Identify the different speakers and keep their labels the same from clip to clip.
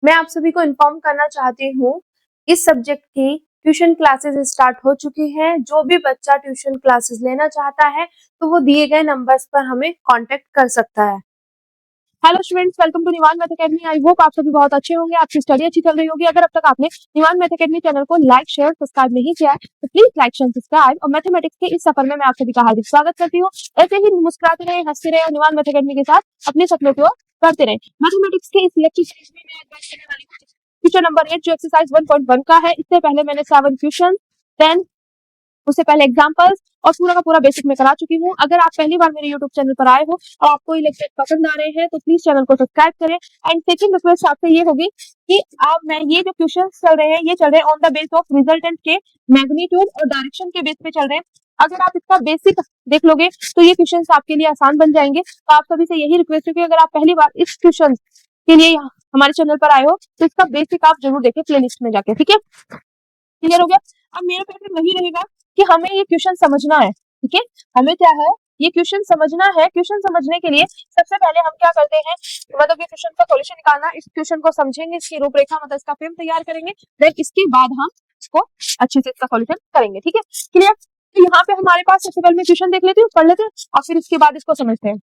Speaker 1: मैं आप सभी को इन्फॉर्म करना चाहती हूँ, इस सब्जेक्ट की ट्यूशन क्लासेस स्टार्ट हो चुकी हैं। जो भी बच्चा ट्यूशन क्लासेस लेना चाहता है तो वो दिए गए नंबर्स पर हमें कांटेक्ट कर सकता है। Hello students, welcome to Nivan math academy. I hope आप सभी बहुत अच्छे होंगे, आपकी स्टडी अच्छी चल रही होगी। अगर अब तक आपने निवान मैथ अकेडमी चैनल को लाइक शेयर सब्सक्राइब नहीं किया है तो प्लीज लाइक शेयर सब्सक्राइब। और मैथमेटिक्स के इस सफर में मैं आप सभी का हार्दिक स्वागत करती हूँ। ऐसे ही मुस्कुराते रहे, हंसते रहे और निवान मैथ अकेडमी के साथ अपने सपनों को करते रहे। मैथमेटिक्स के इस लेक्चर सीरीज में मैं आज बात करने वाली हूँ क्वेश्चन नंबर 8 जो एक्सरसाइज 1.1 का है। इससे पहले मैंने 7 क्वेश्चन 10 उससे पहले एग्जांपल्स और पूरा का पूरा बेसिक में करा चुकी हूँ। अगर आप पहली बार मेरे यूट्यूब चैनल पर आए हो और आपको ये लेक्चर पसंद आ रहे हैं तो प्लीज चैनल को सब्सक्राइब करें। एंड सेकंड रिक्वेस्ट आपसे ये होगी कि आप मैं ये जो क्वेश्चन चल रहे हैं ये चल रहे हैं on the base of resultant के मैग्नीट्यूड और डायरेक्शन के बेस पे चल रहे हैं। अगर आप इसका बेसिक देख लोगे तो ये क्वेश्चन आपके लिए आसान बन जाएंगे। तो आप सभी से यही रिक्वेस्ट है कि अगर आप पहली बार इस क्वेश्चन के लिए हमारे चैनल पर आए हो तो इसका बेसिक आप जरूर देखें प्लेलिस्ट में जाके। ठीक है, क्लियर हो गया। अब मेरे पे वही रहेगा कि हमें ये क्वेश्चन समझना है। ठीक है, हमें क्या है ये क्वेश्चन समझना है। क्वेश्चन समझने के लिए सबसे पहले हम क्या करते हैं, मतलब ये क्वेश्चन का सॉल्यूशन निकालना। इस क्वेश्चन को समझेंगे, इसकी रूपरेखा मतलब इसका फ्रेम तैयार करेंगे, देन इसके बाद हम इसको अच्छे से इसका सॉल्यूशन करेंगे। ठीक है, क्लियर। तो यहाँ पे हमारे पास सबसे पहले मैं क्वेश्चन देख लेती हूँ, पढ़ लेते हैं और फिर इसके बाद इसको समझते हैं।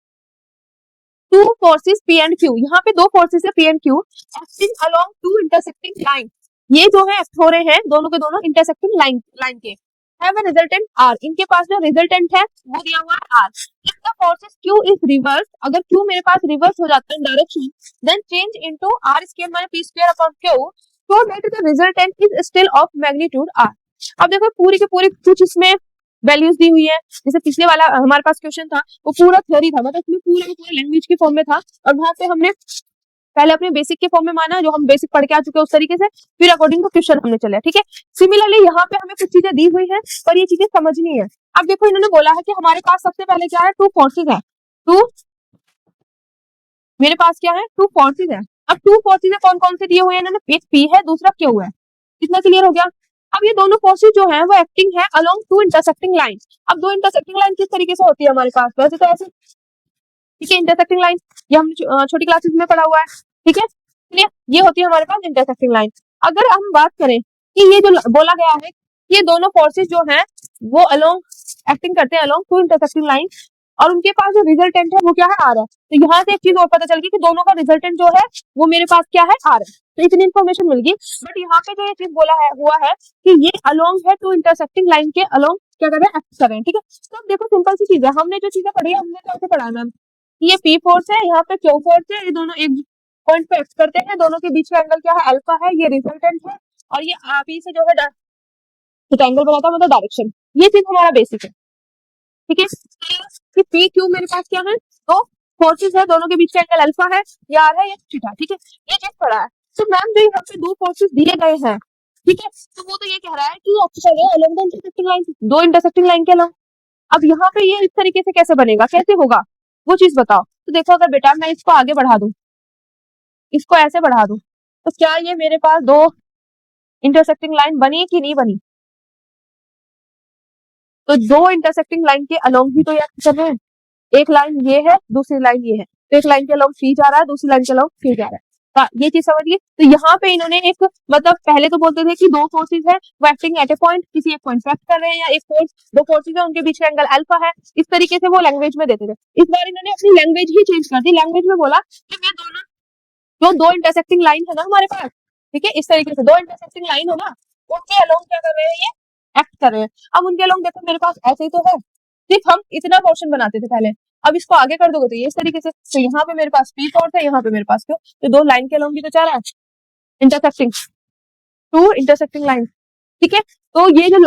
Speaker 1: Two forces P and Q, यहाँ पे दो फोर्सेस है P and Q acting along two intersecting line. ये जो है एक्ट हो रहे हैं दोनों के दोनों इंटरसेक्टिंग लाइन के। हैव अ रिजल्टेंट आर, इनके पास जो रिजल्टेंट है वो दिया हुआ है R. If the forces Q is reverse, अगर क्यू मेरे पास रिवर्स हो जाता है direction, then change into are square minus P square upon Q so that the resultant is still of magnitude R. अब देखो पूरी के पूरी कुछ इसमें वैल्यूज दी हुई है। जैसे पिछले वाला हमारे पास क्वेश्चन था वो पूरा थ्योरी था, मतलब उसमें पूरे के पूरे लैंग्वेज के फॉर्म में था और वहां पे हमने पहले अपने बेसिक के फॉर्म में माना जो हम बेसिक पढ़ के आ चुके हैं उस तरीके से, फिर अकॉर्डिंग टू क्वेश्चन हमने चले। ठीक है, सिमिलरली यहाँ पे हमें कुछ चीजें दी हुई है पर ये चीजें समझनी है। अब देखो इन्होंने बोला है कि हमारे पास सबसे पहले क्या है, टू फोर्सेज है। मेरे पास क्या है, टू फोर्सेज है। अब टू फोर्सेज कौन कौन से दिए हुए हैं इन्होंने, एक पी है दूसरा क्यू है। कितना क्लियर हो गया। अब ये दोनों फोर्सेज जो है वो एक्टिंग है अलोंग टू इंटरसेक्टिंग लाइन। अब दो इंटरसेक्टिंग लाइन किस तरीके से होती है हमारे पास, वैसे तो ऐसे। ठीक है, इंटरसेक्टिंग लाइन ये हमने छोटी क्लासेस में पढ़ा हुआ है। ठीक है, क्लियर, ये होती है हमारे पास इंटरसेक्टिंग लाइन। अगर हम बात करें कि ये जो बोला गया है ये दोनों फोर्सेज जो हैं वो अलोंग एक्टिंग करते हैं अलोंग टू इंटरसेक्टिंग लाइन और उनके पास जो रिजल्टेंट है वो क्या है आर है। तो यहाँ से एक चीज और पता चल गई कि दोनों का रिजल्टेंट जो है वो मेरे पास क्या है आर है। तो इतनी इन्फॉर्मेशन मिल गई। बट यहाँ पे जो ये चीज बोला है हुआ है कि ये अलोंग है टू इंटरसेक्टिंग लाइन के अलोंग क्या कर रहे हैं, एक्ट कर रहे हैं। ठीक है, तो अब देखो सिंपल सी चीज है, हमने जो चीजें पढ़ी है हमने कैसे पढ़ा है मैम, ये पी फोर्स है यहाँ पे क्यू फोर्स है, ये दोनों एक पॉइंट पे एक्ट करते हैं, दोनों के बीच का एंगल क्या है अल्फा है, ये रिजल्टेंट है और ये पी से जो है एंगल बनाता है मतलब डायरेक्शन। ये चीज हमारा बेसिक है। ठीक है, कि पी क्यू मेरे पास क्या है, दो फोर्सेस है, दोनों के बीच का एंगल अल्फा है, ये आर है, ये थीटा। ठीक है, ये चीज पढ़ा है। तो मैम जो यहाँ पे दो फोर्सेस दिए गए हैं, ठीक है, तो वो तो ये कह रहा है कि अलोंग द इंटरसेक्टिंग लाइन, दो इंटरसेक्टिंग लाइन के अलोंग। अब यहाँ पे ये इस तरीके से कैसे बनेगा, कैसे होगा वो चीज बताओ। तो देखो अगर बेटा मैं इसको आगे बढ़ा दूं, इसको ऐसे बढ़ा दूं, तो क्या ये मेरे पास दो इंटरसेक्टिंग लाइन बनी कि नहीं बनी। तो दो इंटरसेक्टिंग लाइन के अलोंग ही तो ये कर रहे हैं। एक लाइन ये है दूसरी लाइन ये है, तो एक लाइन के अलोंग सी जा रहा है दूसरी लाइन के अलोंग सी जा रहा है। हाँ, ये चीज समझिए। तो यहाँ पे इन्होंने एक मतलब पहले तो बोलते थे कि दो फोर्सेज है वो एक्टिंग एट ए पॉइंट, किसी एक पॉइंट पे एक्ट कर रहे हैं, या एक फोर्स दो फोर्सेज है उनके बीच का एंगल अल्फा है, इस तरीके से वो लैंग्वेज में देते थे। इस बार इन्होंने अपनी लैंग्वेज ही चेंज कर दी, लैंग्वेज में बोला कि ये दोनों जो दो इंटरसेक्टिंग लाइन है ना हमारे पास, ठीक है, इस तरीके से दो इंटरसेक्टिंग लाइन हो ना, उनके अलोंग क्या कर रहे हैं, ये एक्ट कर रहे हैं। अब उनके अलोंग देखो मेरे पास ऐसे ही तो है, सिर्फ हम इतना पोर्शन बनाते थे पहले, अब इसको आगे कर दोगे तो ये इस तरीके से। तो यहाँ पे मेरे पास पी फोर्स है, यहाँ पे मेरे पास क्यों, तो दो लाइन के अलोंग भी तो चाह रहा है इंटरसेक्टिंग टू इंटरसेक्टिंग लाइन। ठीक है, तो ये जो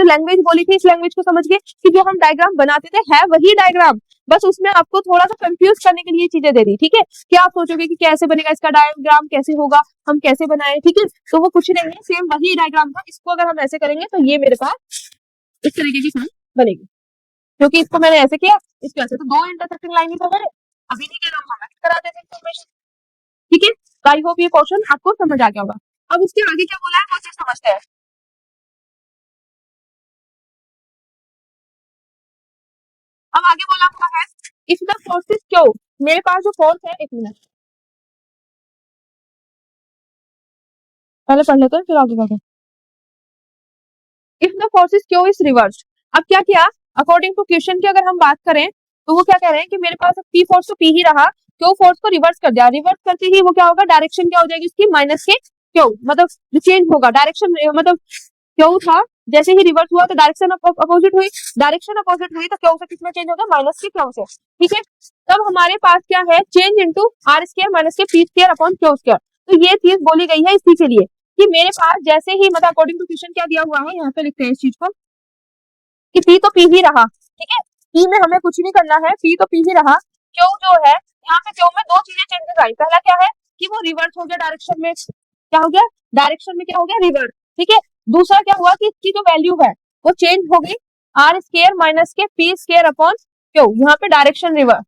Speaker 1: लैंग्वेज बोली थी इस लैंग्वेज को समझ के कि जो हम डायग्राम बनाते थे है वही डायग्राम, बस उसमें आपको थोड़ा सा कंफ्यूज करने के लिए चीजें दे दी, ठीक है। क्या आप सोचोगे कि कैसे बनेगा इसका डायग्राम, कैसे होगा, हम कैसे बनाए, ठीक है। तो वो कुछ नहीं है, सेम वही डायग्राम था। इसको अगर हम ऐसे करेंगे तो ये मेरे पास इस तरीके की फॉर्म बनेगी, क्योंकि इसको मैंने ऐसे किया, इसको ऐसे, तो दो इंटरसेक्टिंग लाइन ही तो है। अभी नहीं कह रहा हूँ, हम करा देते इंफॉर्मेशन, ठीक है। आई होप ये क्वेश्चन आपको समझ आ गया होगा। अब उसके आगे क्या बोला है वो चीज समझते हैं। अब आगे बोला हुआ है इफ द फोर्सेस क्यू, मेरे पास जो फोर्स है, एक मिनट पहले पढ़ लेते हैं फिर आगे बढ़ते हैं। If the forces Q is reversed, अब क्या किया, अकॉर्डिंग टू क्वेश्चन की अगर हम बात करें तो वो क्या कह रहे हैं कि मेरे पास पी फोर्स तो पी ही रहा, क्यू फोर्स को रिवर्स कर दिया, रिवर्स करते ही वो क्या होगा, डायरेक्शन क्या हो जाएगी उसकी, माइनस के क्यू, मतलब चेंज होगा डायरेक्शन, मतलब क्यू था, जैसे ही रिवर्स हुआ तो डायरेक्शन अपोजिट हुई, डायरेक्शन अपोजिट हुई तो क्यू से किसमें चेंज होगा, माइनस के क्यू से, ठीक है। तब हमारे पास क्या है, change into are square minus के P square upon Q square. तो ये चीज बोली गई है इसी के लिए कि मेरे पास जैसे ही, मतलब अकॉर्डिंग टू क्वेश्चन क्या दिया हुआ है, यहाँ पे लिखते हैं इस चीज को कि पी तो पी ही रहा, ठीक है, पी में हमें कुछ नहीं करना है, पी तो पी ही रहा, क्यू जो है यहाँ पे क्यू में दो चीजें चेंजेस आई, पहला क्या है कि वो रिवर्स हो गया डायरेक्शन में, क्या हो गया, डायरेक्शन में क्या हो गया, रिवर्स, ठीक है। दूसरा क्या हुआ कि इसकी जो वैल्यू है वो चेंज हो गई, आर स्क्वायर माइनस के पी स्क्वायर अपॉन क्यू, यहाँ पे direction reverse,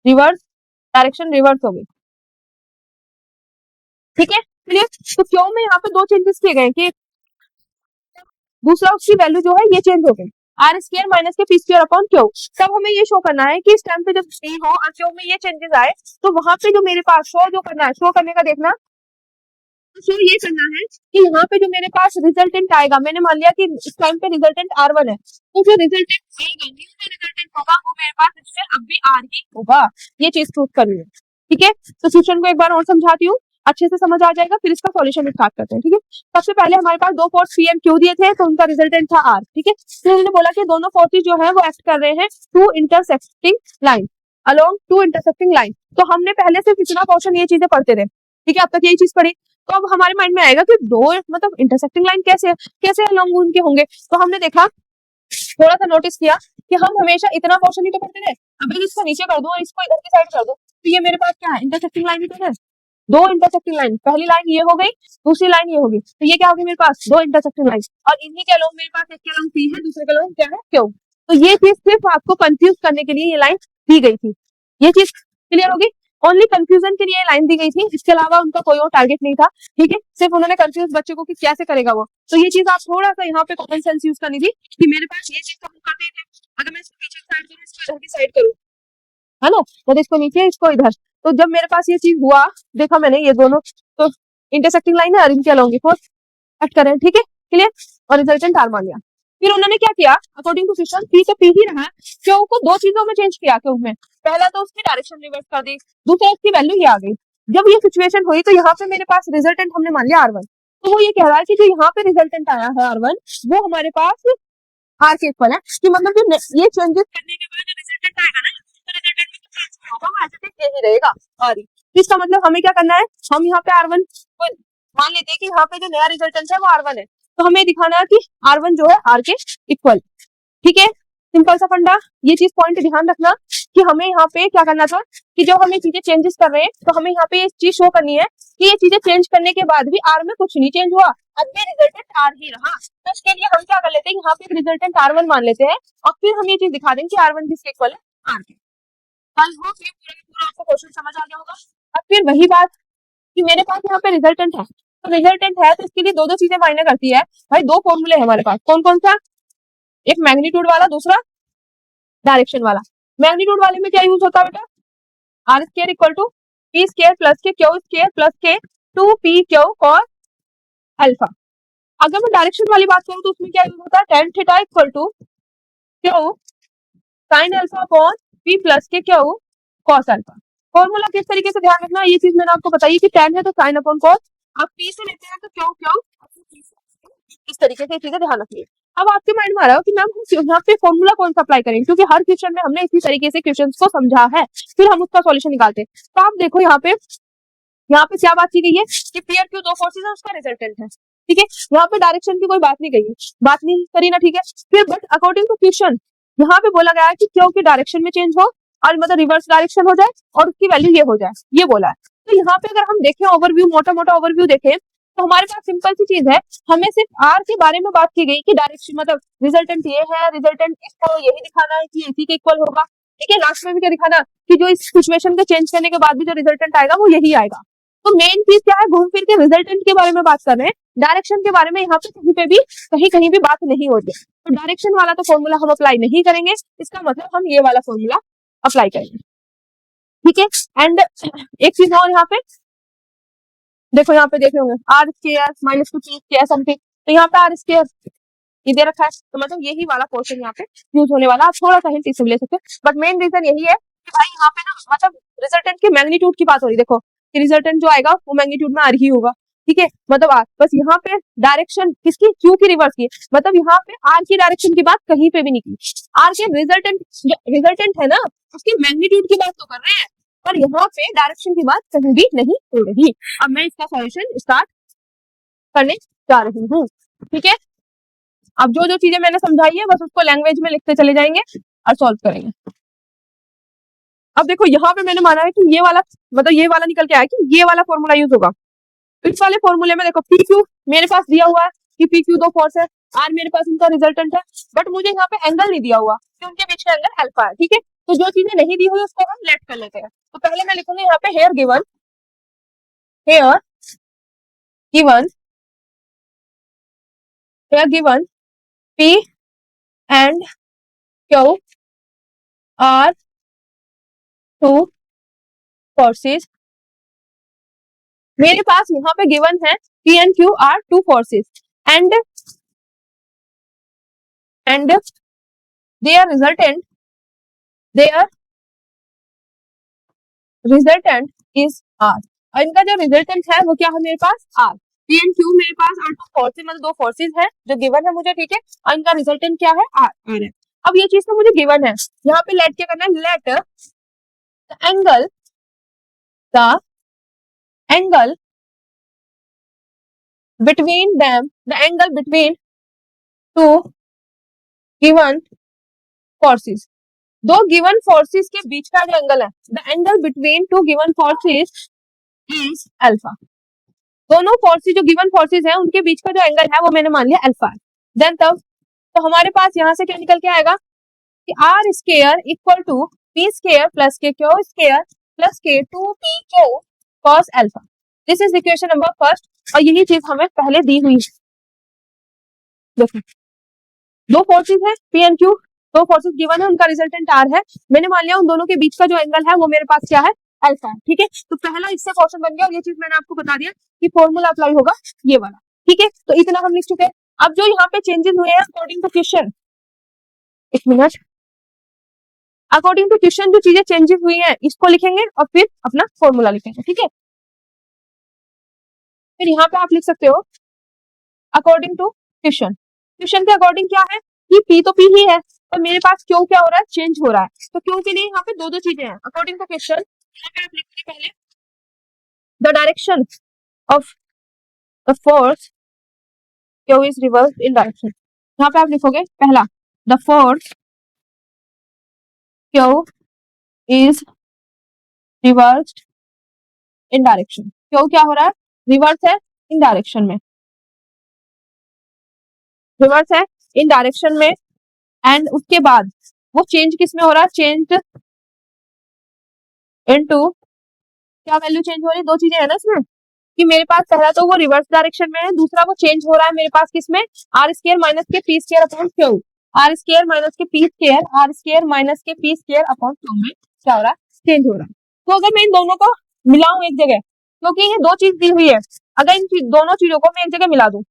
Speaker 1: reverse direction reverse हो गई, ठीक है, क्लियर। तो क्यू में यहाँ पे दो चेंजेस किए गए कि दूसरा उसकी वैल्यू जो है ये चेंज हो गई, आर स्क्वायर माइनस के पी स्क्वायर अपॉन क्यू। तब हमें ये शो करना है कि इस टाइम पे जब पी हो और क्यू में ये चेंजेस आए तो वहां पे जो मेरे पास शो जो करना है, शो करने का देखना, शो ये करना है कि यहाँ पे जो मेरे पास रिजल्टेंट आएगा, मैंने मान लिया कि इस टाइम पे रिजल्टेंट R1 है, तो जो रिजल्टेंट आएगा, न्यू जो रिजल्टेंट होगा वो मेरे पास इससे अब भी R ही होगा, ये चीज प्रूव करनी है, ठीक है। तो क्वेश्चन को एक बार और समझाती हूँ, अच्छे से समझ आ जाएगा, फिर इसका सॉल्यूशन स्टार्ट करते हैं, ठीक है। सबसे पहले हमारे पास दो फोर्स पी एंड क्यू दिए थे, तो उनका रिजल्टेंट था R, ठीक है। फिर उन्होंने बोला कि दोनों फोर्सेज जो है वो एक्ट कर रहे हैं two intersecting line, along two intersecting line. तो हमने पहले से इतना क्वेश्चन ये चीजें पढ़ते थे, ठीक है, अब तक यही चीज पढ़ी। तो अब हमारे माइंड में आएगा कि दो मतलब इंटरसेक्टिंग लाइन कैसे कैसे अलोंग उनके होंगे। तो हमने देखा, थोड़ा सा नोटिस किया कि हम हमेशा इतना क्वेश्चन ही तो पढ़ते थे, अभी इसको नीचे कर दो और इसको इधर की साइड कर दो, तो ये मेरे पास क्या है, इंटरसेक्टिंग लाइन ही तो है, दो इंटरसेक्टिंग लाइन, पहली लाइन ये हो गई, दूसरी लाइन ये होगी, तो ये क्या होगी मेरे पास, दो इंटरसेक्टिंग लाइन, और इन्हीं के अलोंग मेरे पास एक के अलोंग पी है, दूसरे के अलोंग क्या है, क्यू। तो ये चीज सिर्फ आपको कंफ्यूज करने के लिए ये लाइन दी गई थी, ये चीज क्लियर होगी, ओनली कंफ्यूजन के लिए लाइन दी गई थी, इसके अलावा उनका कोई और टारगेट नहीं था, ठीक है। सिर्फ उन्होंने कंफ्यूज बच्चे को कि कैसे करेगा वो, तो ये चीज आप थोड़ा सा यहाँ पे कॉमन सेंस यूज करनी थी कि मेरे पास ये चीज तो हम करते थे, अगर मैं इसको पीछे साइड करूँ, इसको इधर की साइड करूँ, है ना, तो इसको नीचे इसको इधर, तो जब मेरे पास ये चीज हुआ, देखा मैंने ये दोनों तो इंटरसेक्टिंग लाइन है और इनके अलोंग कट करें, ठीक है, क्लियर, और रिजल्टेंट आर मान लिया। फिर उन्होंने क्या किया, अकॉर्डिंग टू क्वेश्चन पी तो पी ही रहा, क्यू को दो चीजों में चेंज किया, क्यू में पहला तो उसकी डायरेक्शन रिवर्स कर दी, दूसरा उसकी वैल्यू ये आ गई। जब ये सिचुएशन हुई तो यहाँ पे मेरे पास रिजल्टेंट हमने मान लिया R1, तो वो ये कह रहा है कि जो यहाँ पे रिजल्टेंट आया है R1 वो हमारे पास R के इक्वल है, कि मतलब जो ये चेंजेस करने के बाद जो रिजल्टेंट आएगा ना, तो रिजल्टेंट में कुछ चेंज नहीं होगा, वो ऐसे टिक यही रहेगा R ही। इसका मतलब हमें क्या करना है, हम यहाँ पे R1 को मान लेते हैं कि यहाँ पे जो नया रिजल्टेंट है वो R1 है, तो हमें दिखाना है कि R1 जो है R के इक्वल, ठीक है, सिंपल सा फंडा। ये चीज पॉइंट ध्यान रखना कि हमें यहाँ पे क्या करना था कि जो हम ये चीजें चेंजेस कर रहे हैं तो हमें यहाँ पे ये चीज शो करनी है कि ये चीजें चेंज करने के बाद भी R में कुछ नहीं चेंज हुआ, अब भी रिजल्टेंट R ही रहा। तो इसके लिए हम क्या कर लेते हैं, यहाँ पे रिजल्टेंट R1 मान लेते हैं और फिर हम ये चीज दिखा देंगे कि R1 किसके इक्वल है, R के। आई होप ये पूरा का पूरा आपको क्वेश्चन समझ आ गया होगा। अब फिर वही बात कि मेरे पास यहाँ पे रिजल्टेंट है, तो रिजल्टेंट है तो इसके लिए दो दो चीजें मायने करती है भाई, दो फॉर्मूले हमारे पास, कौन कौन सा, एक मैग्नीट्यूड वाला, दूसरा डायरेक्शन वाला। मैग्नीट्यूड वाले में क्या यूज होता है बेटा, R square equal to P square plus के क्यू स्क्वायर प्लस के 2p क्यू कॉस अल्फा। अगर मैं डायरेक्शन वाली बात करूं तो उसमें क्या यूज होता है, tan theta equal to Q sine alpha upon p plus के क्यू कॉस अल्फा। फॉर्मूला किस तरीके से ध्यान रखना, ये चीज मैंने आपको बताई कि tan है तो साइन अपॉन कॉस, आप p से लेते हैं तो क्यू क्यू, इस तरीके से चीजें ध्यान रखिए। अब आपके माइंड में आ रहा हो कि मैम हम यहाँ पे फॉर्मूला कौन सा अप्लाई करें, क्योंकि हर क्वेश्चन में हमने इसी तरीके से क्वेश्चंस को समझा है, फिर हम उसका सॉल्यूशन निकालते हैं। तो आप देखो यहाँ पे क्या बात की गई है कि पी और क्यू दो फोर्सेज है, उसका रिजल्टेंट है, ठीक है। यहाँ पे डायरेक्शन की कोई बात नहीं गई है, बात नहीं करी ना, ठीक है। फिर बट अकॉर्डिंग टू क्वेश्चन यहाँ पे बोला गया है कि क्यू की डायरेक्शन में चेंज हो और मतलब रिवर्स डायरेक्शन हो जाए और उसकी वैल्यू ये हो जाए, ये बोला है। तो यहाँ पे अगर हम देखें ओवरव्यू, मोटा मोटा ओवरव्यू देखें तो हमारे पास सिंपल सी चीज है, हमें सिर्फ आर के बारे में बात की गई कि डायरेक्शन मतलब रिजल्टेंट ये है, रिजल्टेंट इसको यही दिखाना है कि इसी के इक्वल होगा, ठीक है। लास्ट में भी क्या दिखाना कि जो इस सिचुएशन के चेंज करने के बाद भी जो रिजल्टेंट आएगा वो यही आएगा। तो मेन चीज क्या है, घूम फिर के रिजल्टेंट के बारे में बात कर रहे हैं, डायरेक्शन के बारे में यहाँ पे कहीं पे भी कहीं भी बात नहीं होती। तो डायरेक्शन वाला तो फॉर्मूला हम अप्लाई नहीं करेंगे, इसका मतलब हम ये वाला फॉर्मूला अप्लाई करेंगे, ठीक है। एंड एक चीज और यहाँ पे देखो, यहाँ पे देख रहे होंगे R square minus two P square something, तो यहाँ पे आर स्क्वायर ये दे रखा है, तो मतलब यही वाला पोर्शन यहाँ पे यूज होने वाला। आप थोड़ा सा हिंट इससे ले सकते हैं, बट मेन रीजन यही है कि भाई यहाँ पे ना मतलब रिजल्टेंट के मैग्नीट्यूड की बात हो रही है। देखो कि रिजल्टेंट जो आएगा वो मैग्नीट्यूड में आर ही होगा, ठीक है। मतलब आर, बस यहाँ पे डायरेक्शन किसकी, क्यू की रिवर्स की, मतलब यहाँ पे आर की डायरेक्शन की बात कहीं पे भी नहीं की। आर के रिजल्टेंट है ना, उसकी मैग्नीट्यूड की बात तो कर रहे हैं, पर यहाँ पे डायरेक्शन की बात कहीं भी नहीं हो रही। अब मैं इसका सॉल्यूशन स्टार्ट करने जा रही हूँ, ठीक है। अब जो जो चीजें मैंने समझाई है बस उसको लैंग्वेज में लिखते चले जाएंगे और सॉल्व करेंगे। अब देखो यहाँ पे मैंने माना है कि ये वाला मतलब ये वाला निकल के आया कि ये वाला फॉर्मूला यूज होगा। इस वाले फॉर्मूले में देखो पी क्यू मेरे पास दिया हुआ है कि पी क्यू दो फोर्स है, आर मेरे पास उनका रिजल्टेंट है, बट मुझे यहाँ पे एंगल नहीं दिया हुआ कि उनके बीच का एंगल अल्फा है, ठीक है। तो जो चीजें नहीं दी हुई उसको हम लेट कर लेते हैं। तो पहले मैं लिखूंगी यहाँ पे here given P and Q are two forces। मेरे पास यहाँ पे गिवन है P and Q are two forces and their resultant is R। और इनका जो रिजल्टेंट है वो क्या है मेरे पास R। P and Q मेरे पास आर टू फोर्सेज मतलब दो फोर्सेज है जो गिवन है मुझे, ठीक है। और इनका रिजल्टेंट क्या है R है। अब ये चीज तो मुझे गिवन है, यहाँ पे लेट क्या करना है, let the angle between them, the angle between two given forces। दो गिवन फोर्सेस के बीच का जो एंगल है, the angle between two given forces is alpha. दोनों फोर्सेस जो गिवन फोर्सेस हैं उनके बीच का जो एंगल है वो मैंने मान लिया अल्फा है। देन तब तो हमारे पास यहाँ से क्या निकल के आएगा कि R square equal to P square plus के क्यू स्क्वायर प्लस के two P Q cos alpha. This is equation number first, और यही चीज हमें पहले दी हुई है। देखो दो फोर्सेस है पी एंड क्यू, दो फोर्सेस गिवन है, उनका रिजल्टेंट आर है, मैंने मान लिया उन दोनों के बीच का जो एंगल है वो मेरे पास क्या है अल्फा है, ठीक है। तो पहला इससे क्वेश्चन बन गया और ये चीज मैंने आपको बता दिया कि फॉर्मूला अप्लाई होगा ये वाला, ठीक है। तो इतना हम लिख चुके हैं। अब जो यहाँ पे चेंजेस हुए हैं अकॉर्डिंग टू क्वेश्चन, एक मिनट, अकॉर्डिंग टू क्वेश्चन जो चीजें चेंजेस हुई हैं इसको लिखेंगे और फिर अपना फॉर्मूला लिखेंगे, ठीक है। फिर यहाँ पे आप लिख सकते हो अकॉर्डिंग टू क्वेश्चन, क्वेश्चन के अकॉर्डिंग क्या है कि पी तो पी ही है, पर मेरे पास क्यों क्या हो रहा है, चेंज हो रहा है। तो क्यों के लिए यहाँ पे दो दो चीजें हैं अकॉर्डिंग टू क्वेश्चन। यहाँ पे आप लिखेंगे पहले the direction of the force Q is reverse in direction. यहाँ पे आप लिखोगे पहला the force Q is reversed in direction. क्यों क्या हो रहा है, रिवर्स है इन डायरेक्शन में, रिवर्स है इन डायरेक्शन में। एंड उसके बाद वो चेंज किस में हो रहा है, चेंज इनटू, क्या वैल्यू चेंज हो रही है, दो चीजें है ना इसमें कि मेरे पास पहला तो वो रिवर्स डायरेक्शन में है, दूसरा वो चेंज हो रहा है मेरे पास किसमें, आर स्क्वायर माइनस के P square upon q, r square minus के P square, r square minus के पी स्क्वायर अपॉन क्यू में क्या हो रहा है, चेंज हो रहा है। तो अगर मैं इन दोनों को मिलाऊं एक जगह, क्योंकि ये दो चीज दी हुई है, अगर इन दोनों चीजों को मैं एक जगह मिला दूं,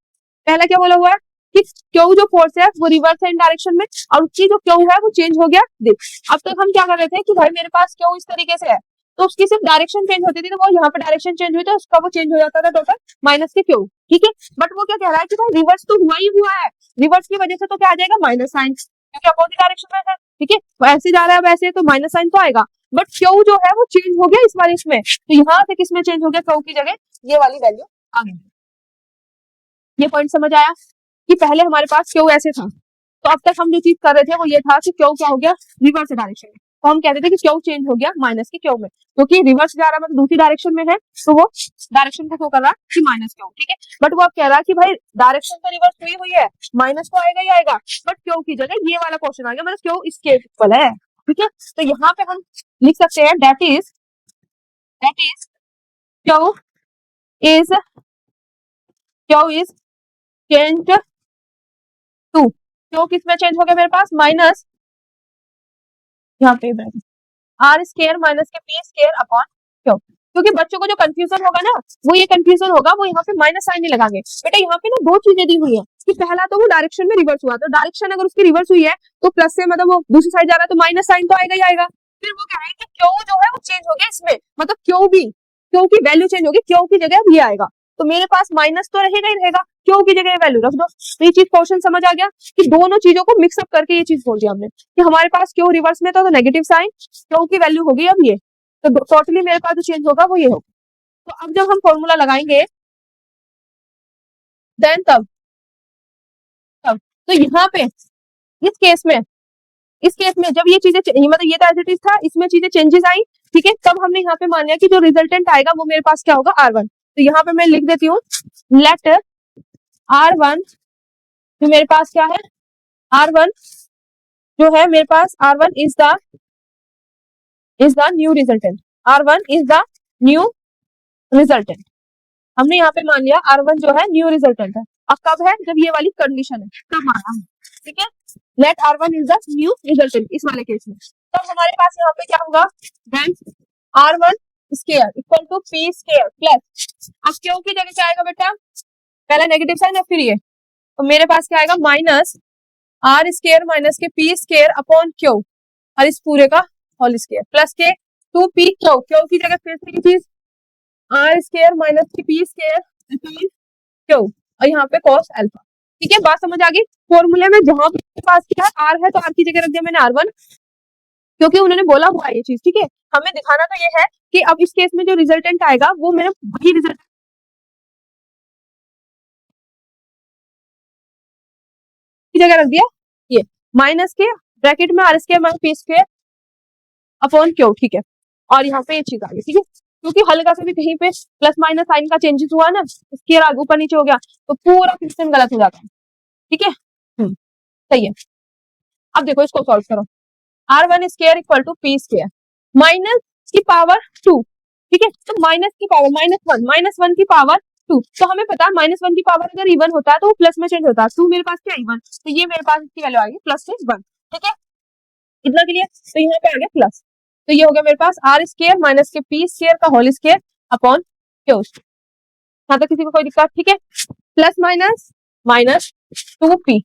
Speaker 1: पहला क्या बोला हुआ है कि क्यू जो फोर्स है वो रिवर्स है इन डायरेक्शन में और उसकी जो क्यू है वो चेंज हो गया। देख अब तक हम क्या कर रहे थे कि भाई मेरे पास क्यू इस तरीके से है तो उसकी सिर्फ डायरेक्शन चेंज होती थी, तो वो यहाँ पे डायरेक्शन चेंज हुई तो उसका वो चेंज हो जाता था टोटल माइनस के क्यू, ठीक है। बट वो क्या कह रहा है कि भाई रिवर्स तो हुआ ही हुआ है, रिवर्स की वजह से तो क्या आ जाएगा माइनस साइन, क्योंकि अपोजिट डायरेक्शन में है, ठीक है। वैसे जा रहा है वैसे तो माइनस साइन तो आएगा, बट क्यू जो है वो चेंज हो गया इस बार इसमें, तो यहाँ से किसमें चेंज हो गया, क्यू की जगह ये वाली वैल्यू आ गई। ये पॉइंट समझ आया कि पहले हमारे पास क्यू ऐसे था, तो अब तक हम जो चीज कर रहे थे वो ये था कि क्यू क्या हो गया, रिवर्स डायरेक्शन में। तो हम कहते थे कि क्यू चेंज हो गया माइनस के क्यू में, क्योंकि रिवर्स जा रहा है मतलब दूसरी डायरेक्शन में है, तो वो डायरेक्शन को कर रहा है कि माइनस क्यू, ठीक है। बट वो अब कह रहा है कि भाई डायरेक्शन तो रिवर्स हुई है, माइनस तो आएगा ही आएगा, बट क्यू की जगह ये वाला क्वेश्चन आ गया, मतलब क्यू इसके इक्वल है, ठीक है। तो यहाँ पे हम लिख सकते हैं that is Q is change to, Q किसमें चेंज हो गया मेरे पास, माइनस, यहाँ पे आर स्केयर माइनस के पी स्केयर अपॉन क्यू। क्योंकि बच्चों को जो कंफ्यूजन होगा ना, वो ये कंफ्यूजन होगा, वो यहाँ पे माइनस साइन नहीं लगाएंगे। बेटा यहाँ पे ना दो चीजें दी हुई है कि पहला तो वो डायरेक्शन में रिवर्स हुआ, तो डायरेक्शन अगर उसकी रिवर्स हुई है तो प्लस से मतलब वो दूसरी साइड जा रहा है तो माइनस साइन तो आएगा ही आएगा। फिर वो कह रहे हैं कि क्यू जो है वो चेंज हो गया इसमें, मतलब क्यू की वैल्यू चेंज होगी, क्यू की जगह अब ये आएगा, तो मेरे पास माइनस तो रहेगा ही रहेगा, क्यू की जगह वैल्यू रख दो। तो ये चीज क्वेश्चन समझ आ गया कि दोनों चीजों को मिक्सअप करके ये चीज बोल दिया हमने कि हमारे पास क्यू रिवर्स में तो नेगेटिव साइन, क्यू की वैल्यू होगी अब ये, तो टोटली मेरे पास जो चेंज होगा वो ये होगा। तो अब जब हम फॉर्मूला लगाएंगे देन तब तब तो यहाँ पे इस केस में जब ये चीजें मतलब ये तो एज इट इज था, इसमें चीजें चेंजेस आई, ठीक है, तब हमने यहाँ पे मान लिया कि जो रिजल्टेंट आएगा वो मेरे पास क्या होगा, R1। तो यहाँ पे मैं लिख देती हूँ लेट R1, जो मेरे पास क्या है, R1 जो है मेरे पास, R1 is the new resultant, R1 is the new resultant. हमने यहाँ पे मान लिया R1 जो है न्यू रिजल्टेंट है। अब कब है, जब ये वाली कंडीशन है तब माना है, ठीक है। Let R1 is the new resultant इस वाले केस में, तब हमारे पास यहाँ पे क्या होगा, then R1 square equal to P square plus, अब क्यू की जगह क्या आएगा बेटा, पहला नेगेटिव साइन है फिर ये, तो मेरे पास क्या आएगा माइनस R स्केयर माइनस के P स्केयर अपॉन क्यू, और इस पूरे का होल स्केयर प्लस के 2P क्यू, क्यू की जगह फिर से चीज R स्केयर माइनस के P स्केयर क्यू, और यहाँ पे cos अल्फा, ठीक है। बात समझ आ गई। फॉर्मूले में जहां पे पास किया R है तो R की जगह रख दिया मैंने R1, क्योंकि उन्होंने बोला हुआ ये चीज, ठीक है। हमें दिखाना तो ये है कि अब इस केस में जो रिजल्टेंट आएगा वो मेरा वही रिजल्ट की जगह रख दिया, ये माइनस के ब्रैकेट में R square minus P square upon Q, ठीक है। और यहाँ पे ये चीज आ गई, ठीक है, क्योंकि हल्का से भी कहीं पे प्लस माइनस साइन का चेंजेस हुआ ना, स्केयर आगे ऊपर नीचे हो गया तो पूरा क्वेश्चन गलत हो जाता है, ठीक है। सही है। अब देखो इसको सॉल्व करो, R1 square equal to P square minus की पावर 2, ठीक है, तो माइनस की पावर माइनस वन की पावर 2, तो हमें पता है माइनस वन की पावर अगर इवन होता है तो वो प्लस में चेंज होता है, 2 मेरे पास क्या इवन, तो ये मेरे पास इसकी वैल्यू आ गई प्लस से 1, ठीक है, इतना क्लियर। तो यहाँ पे आ गया प्लस, तो ये हो गया मेरे पास R स्केयर माइनस के P स्केयर का होल स्केयर अपॉन क्यू, यहाँ तक किसी को कोई दिक्कत, ठीक है। प्लस माइनस माइनस 2P,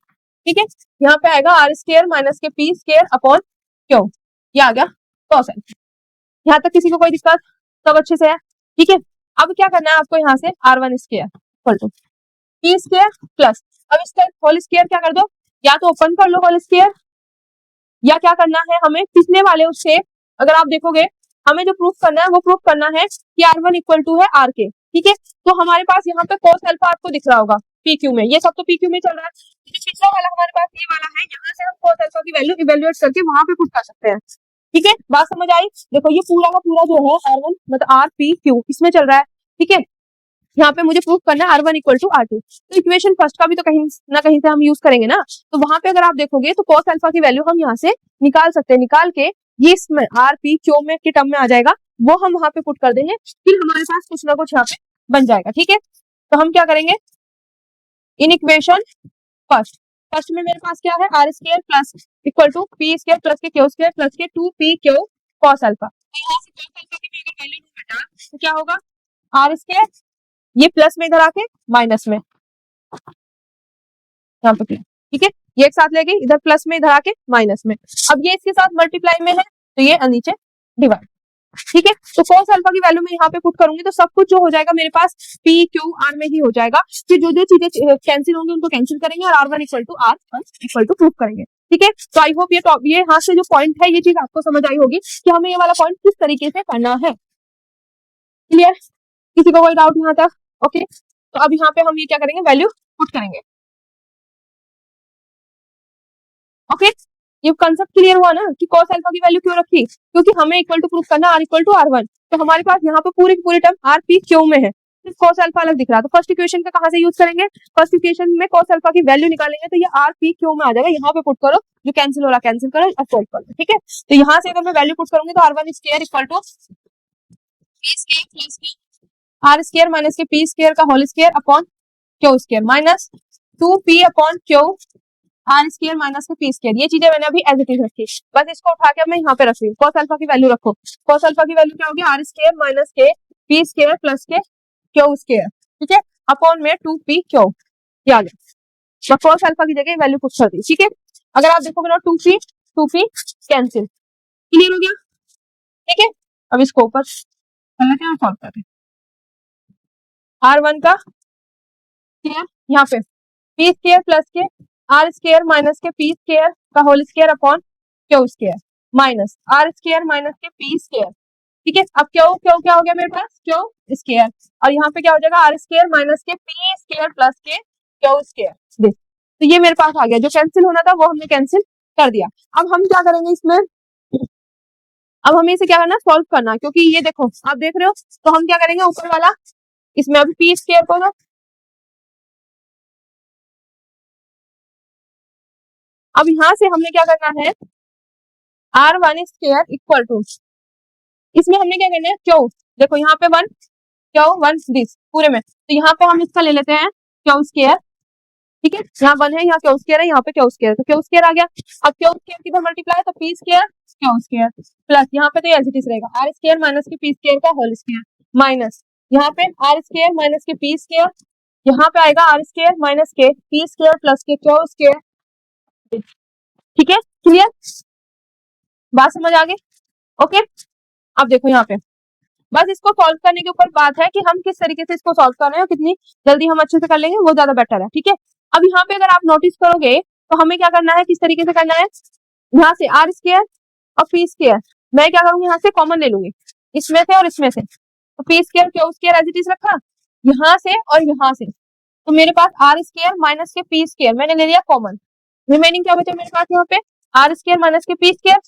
Speaker 1: ठीक है, यहाँ पे आएगा R स्केयर माइनस के P स्केयर अपॉन क्यू, ये आ गया cos अल्फा। यहाँ तक किसी को कोई दिक्कत, सब अच्छे से है, ठीक है। अब क्या करना है आपको, यहाँ से R1 square equal to P square plus, अब इसका होल स्केयर क्या कर दो, या तो ओपन कर लो होल स्केयर, या क्या करना है हमें पिछले वाले उससे, अगर आप देखोगे हमें जो प्रूफ करना है वो प्रूफ करना है कि R1 इक्वल टू है R के, ठीक है। तो हमारे पास यहाँ पे cos अल्फा आपको दिख रहा होगा PQ में, ये सब तो PQ में चल रहा है, जो पिछला वाला हमारे पास ये वाला है, यहाँ से हम cos अल्फा की वैल्यू इवेल्युएट करके वहां पे पुट कर सकते हैं, ठीक है। बात समझ आई। देखो ये पूरा का पूरा जो है R1 मतलब RPQ इसमें चल रहा है, ठीक है। यहाँ पे मुझे प्रूफ करना है R1 इक्वल टू R2, तो इक्वेशन फर्स्ट का भी तो कहीं ना कहीं से हम यूज करेंगे ना, तो वहां पे अगर आप देखोगे तो cos अल्फा की वैल्यू हम यहाँ से निकाल सकते हैं, निकाल के ये इसमें RPQ में के टर्म में आ जाएगा, वो हम वहां पे पुट कर देंगे, फिर हमारे पास कुछ ना कुछ यहाँ पे बन जाएगा, ठीक है। तो हम क्या करेंगे, इन इक्वेशन फर्स्ट में मेरे पास क्या है, R square plus equal to P square plus के Q स्केयर प्लस के 2PQ cos अल्फा, यहाँ से cos अल्फा की अगर वैल्यू हटा तो क्या होगा, R स्केयर ये प्लस में इधर आके माइनस में यहाँ पे, ठीक है, ये एक साथ लेके इधर प्लस में इधर आके माइनस में, अब ये इसके साथ मल्टीप्लाई में है तो ये नीचे डिवाइड, ठीक है। तो cos अल्फा की वैल्यू में यहाँ पे पुट करूंगी तो सब कुछ जो हो जाएगा मेरे पास PQR में ही हो जाएगा, फिर जो जो चीजें कैंसिल होंगी उनको कैंसिल करेंगे और R1 equal to R1 equal to proof करेंगे, ठीक है। तो आई होप ये यहाँ से जो पॉइंट है ये चीज आपको समझ आई होगी कि हमें ये वाला पॉइंट किस तरीके से करना है, क्लियर। किसी को कोई डाउट यहाँ तक, ओके। तो अब यहाँ पे हम ये क्या करेंगे, वैल्यू पुट करेंगे। ओके, ये कंसेप्ट क्लियर हुआ ना कि cos अल्फा की वैल्यू क्यों रखी, क्योंकि हमें इक्वल टू प्रूफ करना r इक्वल टू r1, तो हमारे पास यहाँ पे पूरी की पूरी टर्म r p q में है, सिर्फ cos अल्फा अलग दिख रहा है, तो फर्स्ट इक्वेशन का कहाँ से यूज करेंगे, फर्स्ट इक्वेशन में cos अल्फा की वैल्यू निकालेंगे, तो ये r p q में आ जाएगा, यहाँ पे पुट करो, जो कैंसिल हो रहा कैंसिल करो और सोल्व करो, ठीक है। तो यहाँ से अगर मैं वैल्यू पुट करूंगी तो r1 square equal to p square plus r square minus के p स्क्वायर का whole square upon q square minus 2p upon q R square minus के पी स्क्वायर, ये चीजें मैंने अभी एज इट इज रखी, बस इसको उठा के अब मैं यहाँ पे रख रही हूँ, कॉस अल्फा की वैल्यू रखो, कॉस अल्फा की वैल्यू क्या होगी, आर स्क्वायर माइनस के पी स्क्वायर प्लस के क्यू स्क्वायर, ठीक है, अपॉन में 2p क्यू, ये आ गया, मैं कॉस अल्फा की जगह वैल्यू पुट कर दी, ठीक है। अगर आप देखोगे ना 2p कैंसिल, क्लियर हो गया, ठीक है। अब इसको ऊपर सॉल्व करते हैं, r1 का यहाँ पे पी स्क्वायर प्लस के आर स्क्वायर माइनस के पी स्क्वायर का whole square upon Q square minus R square minus के पी स्क्वायर, ठीक है। अब क्यू क्यू क्या हो गया मेरे पास, क्यू स्क्वायर, और यहाँ पे क्या हो जाएगा, आर स्क्वायर माइनस के पी स्क्वायर प्लस के क्यू स्क्वायर, तो ये मेरे पास आ गया, जो कैंसिल होना था वो हमने कैंसिल कर दिया। अब हम क्या करेंगे इसमें, अब हमें इसे क्या करना, सॉल्व करना, क्योंकि ये देखो आप देख रहे हो, तो हम क्या करेंगे ऊपर वाला, इसमें अभी पी स्क्वायर को ना, अब यहाँ से हमने क्या करना है, r1 स्क्वायर इक्वल टू, इसमें हमने क्या करना है, क्यू, देखो यहाँ पे वन दिस पूरे में, तो यहाँ पे हम इसका ले लेते हैं क्यू स्क्वायर, ठीक है, यहाँ 1 है, यहाँ क्यू स्क्वायर है, यहाँ पे क्यू स्क्वायर, तो क्यू स्क्वायर आ गया। अब क्यू स्क्वायर किधर मल्टीप्लाई, तो P square Q square plus, यहाँ पे तो एज इट इज रहेगा, आर स्क्वायर माइनस के पी स्क्वायर का होल स्क्वायर माइनस, यहाँ पे आर स्क्वायर माइनस के पी स्क्वायर, यहाँ पे आएगा आर स्क्वायर माइनस के पी स्क्वायर प्लस के क्यू स्क्वायर, ठीक है, क्लियर, बात समझ आ गई, ओके। अब देखो यहाँ पे, बस इसको सॉल्व करने के ऊपर बात है कि हम किस तरीके से इसको सॉल्व कर रहे हैं और कितनी जल्दी हम अच्छे से कर लेंगे, वो ज्यादा बेटर है, ठीक है। अब यहाँ पे अगर आप नोटिस करोगे तो हमें क्या करना है, किस तरीके से करना है, यहाँ से आर स्क्वायर और पी स्क्वायर, मैं क्या करूंगी, यहाँ से कॉमन ले लूंगी, इसमें से और इसमें से, तो P square Q square as it is रखा, यहाँ से और यहाँ से, तो मेरे पास आर स्क्वायर माइनस के पी स्क्वायर मैंने ले लिया कॉमन, रिमेनिंग क्या बचा मेरे पास, यहाँ पे आर स्क्वायर माइनस के पी स्क्वायर,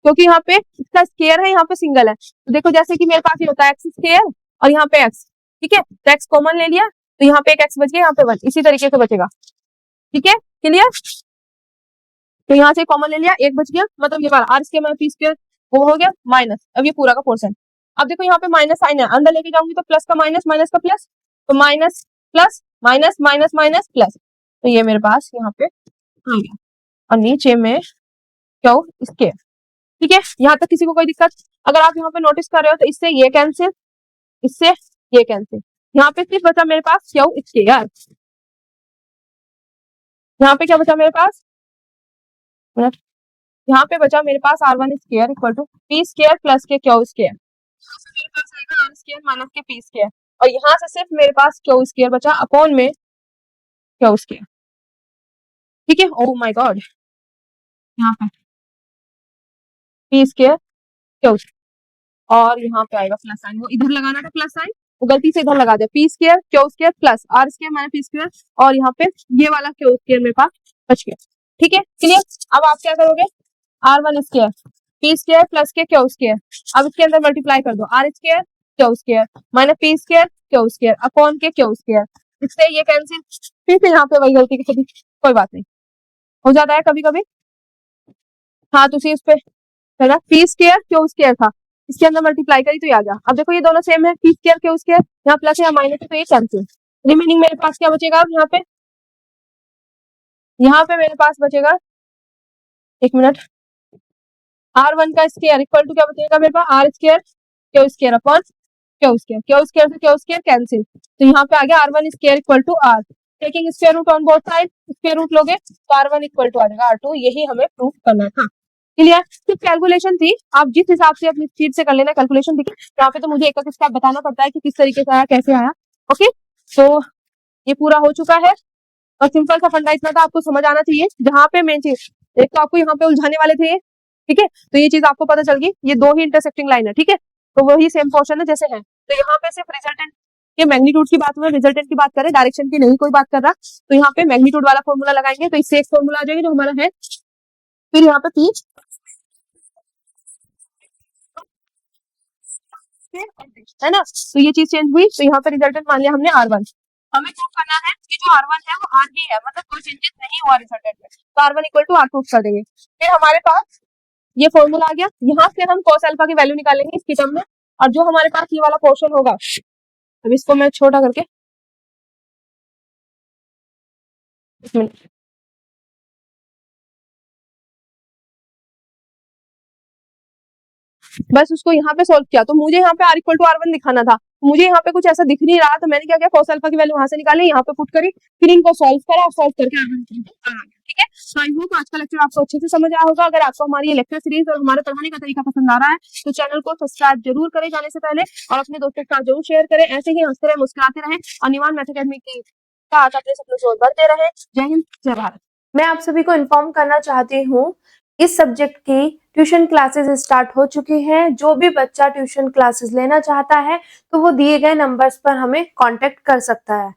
Speaker 1: क्योंकि यहाँ पे इसका स्क्वायर है, यहाँ पे सिंगल है, तो देखो जैसे कि मेरे पास ये होता है एक्स स्क्वायर और यहाँ पे एक्स, ठीक है, तो एक्स कॉमन ले लिया, तो यहाँ पे एक एक्स बच गया, यहाँ पे 1, इसी तरीके से बचेगा, ठीक है, क्लियर, तो यहाँ से कॉमन ले लिया, एक बच गया, मतलब ये वाला R square minus P square वो हो गया माइनस, अब ये पूरा का पोर्शन, अब देखो यहाँ पे माइनस साइन है, अंदर लेके जाऊंगी तो प्लस का माइनस का प्लस, तो minus plus minus minus minus plus, तो ये मेरे पास यहाँ पे आ गया, और नीचे में क्यू स्क्वायर, ठीक है, यहाँ तक किसी को कोई दिक्कत, अगर आप यहाँ पे नोटिस कर रहे हो तो इससे ये कैंसिल, इससे ये कैंसिल, यहाँ पे सिर्फ बचा मेरे पास क्यू स्क्वायर, यहाँ पे क्या बचा मेरे पास, यहाँ पे बचा मेरे पास r1 square equal to P square plus के क्यू स्क्वायर, मेरे पास आएगा r स्क्वायर माइनस के पी स्क्वायर, और यहाँ से सिर्फ मेरे पास क्यू स्क्वायर बचा अपॉन में क्यू स्क्वायर, ठीक है, ओह माय गॉड, यहाँ पे पी स्क्वायर क्यू, और यहाँ पे आएगा प्लस साइन, वो इधर लगाना था प्लस साइन, वो गलती से इधर लगा दिया, P square Q square plus R square minus P square, और यहाँ पे ये वाला क्यू स्क्वायर मेरे पास बच गया, ठीक है, क्लियर। अब आप क्या करोगे, r1 square P square plus के क्यू स्क्वायर, अब इसके अंदर मल्टीप्लाई कर दो, R square Q square minus P square Q square upon के क्यू स्क्वायर, इससे ये कैंसिल, फिर से यहाँ पे वही गलती की थी, कोई बात नहीं, हो जाता है कभी कभी, हाँ तो उसी उस पे पी स्क्वायर क्यू स्क्वायर था, इसके अंदर मल्टीप्लाई करी तो ये आ गया, अब देखो ये दोनों सेम है, पी स्क्वायर क्यू स्क्वायर, यहाँ प्लस है यहाँ माइनस है, तो ये कैंसिल, रिमेनिंग मेरे पास क्या बचेगा, अब यहाँ पे मेरे पास बचेगा, एक मिनट, r1 का स्क्वायर इक्वल टू क्या बचेगा मेरे पास, are square Q square upon Q square, Q square से क्यू स्क्वायर कैंसिल, तो यहाँ पे आ गया r1 square equal to r, taking square root on both side, square root लोगे तो r1 इक्वल टू आ जाएगा r2, यही हमें प्रूव करना था, क्लियर। सिर्फ कैलकुलेशन थी, आप जिस हिसाब से अपनी स्पीड से कर लेना कैलकुलेशन, ठीक है, यहाँ पे तो मुझे एक एक स्टेप बताना पड़ता है कि किस तरीके से आया कैसे आया, ओके, तो ये पूरा हो चुका है, और सिंपल सा फंडा इतना था, आपको समझ आना चाहिए, जहाँ पे मेन चीज, एक तो आपको यहाँ पे उलझाने वाले थे, ठीक है, तो ये चीज आपको पता चल गई, ये दो ही इंटरसेक्टिंग लाइन है, ठीक है, तो वही सेम पोर्शन है जैसे है, तो यहाँ पे सिर्फ रिजल्टेंट के मैग्नीट्यूड की बात हुई, रिजल्टेंट की बात करें, डायरेक्शन की नहीं कोई बात कर रहा, तो यहाँ पे मैग्नीट्यूड वाला फॉर्मूला लगाएंगे, तो इससे एक फॉर्मूला आ जाएगा जो हमारा है फिर यहाँ पे P है ना, तो ये चीज चेंज हुई, तो यहाँ पे रिजल्टेंट मान लिया हमने R1। हमें प्रूव करना है कि जो R1 है वो R ही है, मतलब कोई चेंजेस नहीं हुआ रिजल्टेंट में, तो R1 equal to R prove कर देंगे। फिर हमारे पास ये फॉर्मूला आ गया, यहाँ से हम cos अल्फा की वैल्यू निकालेंगे इसकी टर्म में, और जो हमारे पास ये वाला पोर्शन होगा, अब इसको मैं छोटा करके, एक मिनट, बस उसको यहाँ पे सोल्व किया, तो मुझे यहाँ पे R इक्वल टू R1 दिखाना था, मुझे यहाँ पे कुछ ऐसा दिख नहीं रहा, तो मैंने क्या किया, cos अल्फा की वैल्यू वहां से निकाली, यहाँ पे पुट करी, फिर इनको सॉल्व करा, सॉल्व करके R1 इक्वल टू R आ गया। ठीक है, तो आई होप आज का लेक्चर आपको अच्छे से समझ आया होगा। अगर आपको हमारी ये लेक्चर सीरीज और हमारे पढ़ाने का तरीका पसंद आ रहा है, तो चैनल को सब्सक्राइब जरूर करें जाने से पहले, और अपने दोस्तों के साथ जरूर शेयर करें। ऐसे ही हंसते रहे, मुस्कुराते रहे, और निवान मैथ अकेडमी की साथ अपने सपनों को बढ़ते रहे। जय हिंद, जय भारत। मैं आप सभी को इन्फॉर्म करना चाहती हूँ, इस सब्जेक्ट की ट्यूशन क्लासेस स्टार्ट हो चुकी हैं। जो भी बच्चा ट्यूशन क्लासेस लेना चाहता है, तो वो दिए गए नंबर्स पर हमें कांटेक्ट कर सकता है।